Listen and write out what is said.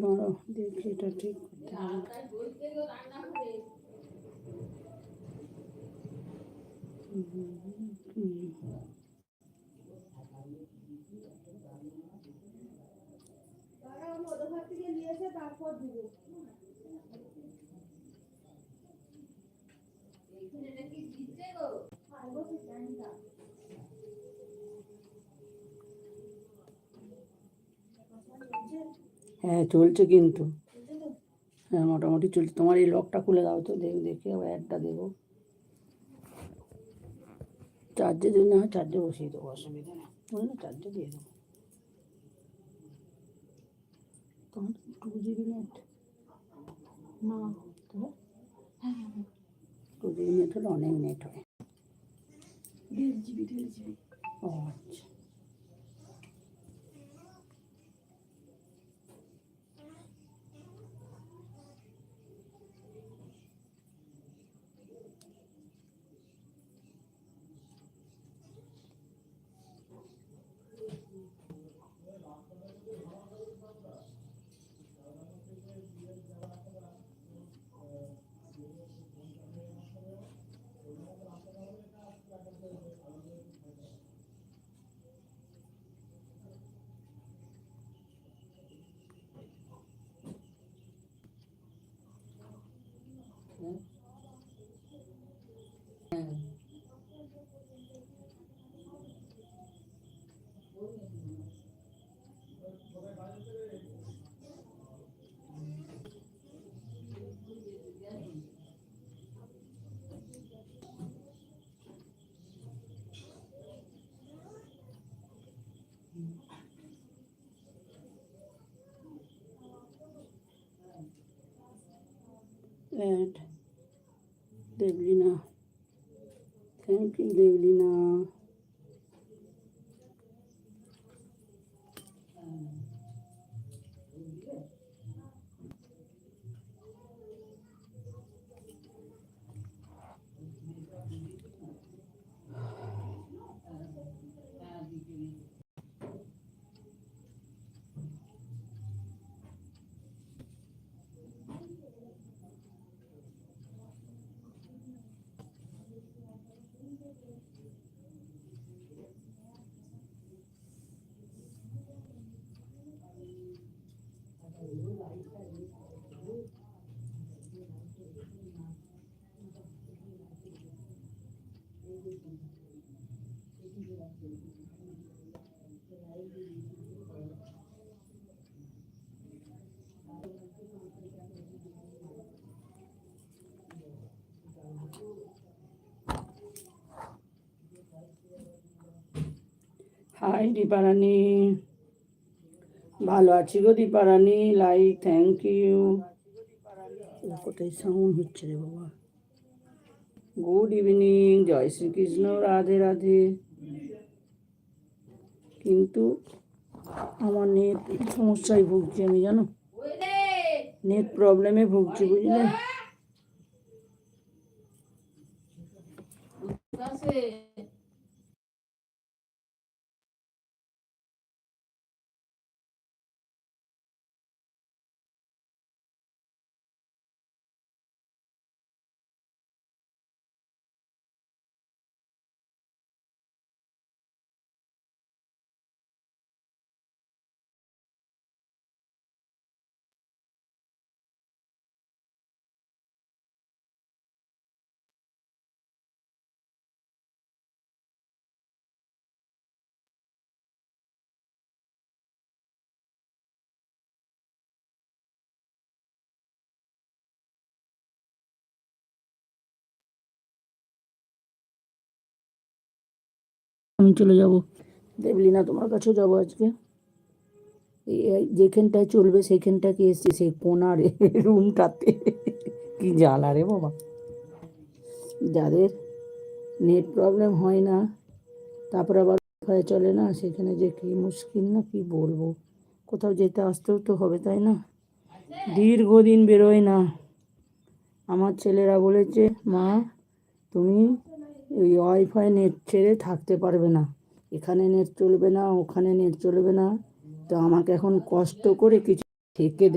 দাঁড়াও দেখি এটা ঠিক করতে হবে। হ্যাঁ চলছে কিন্তু, হ্যাঁ মোটামুটি চলছে। তোমার এই লকটা খুলে দাও তো, দেখে আবার অ্যাডটা দেবো। চার্জে যদি না হয় চার্জে বসিয়ে দেবো, অসুবিধা নেই, বলে না চার্জে দিয়ে দেবো। তোমার 2 GB নেট না, হ্যাঁ 2 GB নেট হলে অনেক নেট হয়। 1.5 GB ও আচ্ছা। Add Debolina, thank you Debolina. Hi Diparani, ভালো আছি গো দীপারানী, লাইক থ্যাংক ইউ। কোথায় সাউন্ড হচ্ছে রে বাবা। গুড ইভিনিং, জয় শ্রীকৃষ্ণ, রাধে রাধে। কিন্তু আমার নেট সমস্যায় ভুগছি আমি, জানো নেট প্রবলেমে ভুগছি, বুঝলে। আমি চলে যাব দেবলিনা, তোমার কাছেও যাবো আজকে। যেখানটায় চলবে সেখানটাকে এসছি, সেই কোনার রুমটাতে। কি জ্বালা রে বাবা, যাদের নেট প্রবলেম হয় না তারপর আবার ওয়াইফাই চলে না, সেখানে যে কি মুশকিল না, কি বলবো। কোথাও যেতে আসতেও তো হবে, তাই না। দীর্ঘদিন বেরোয় না। আমার ছেলেরা বলেছে, মা তুমি ওই ওয়াইফাই নেট ছেড়ে থাকতে পারবে না, এখানে নেট চলবে না ওখানে নেট চলবে না। তো আমাকে এখন কষ্ট করে কিছু থেকে দেয়।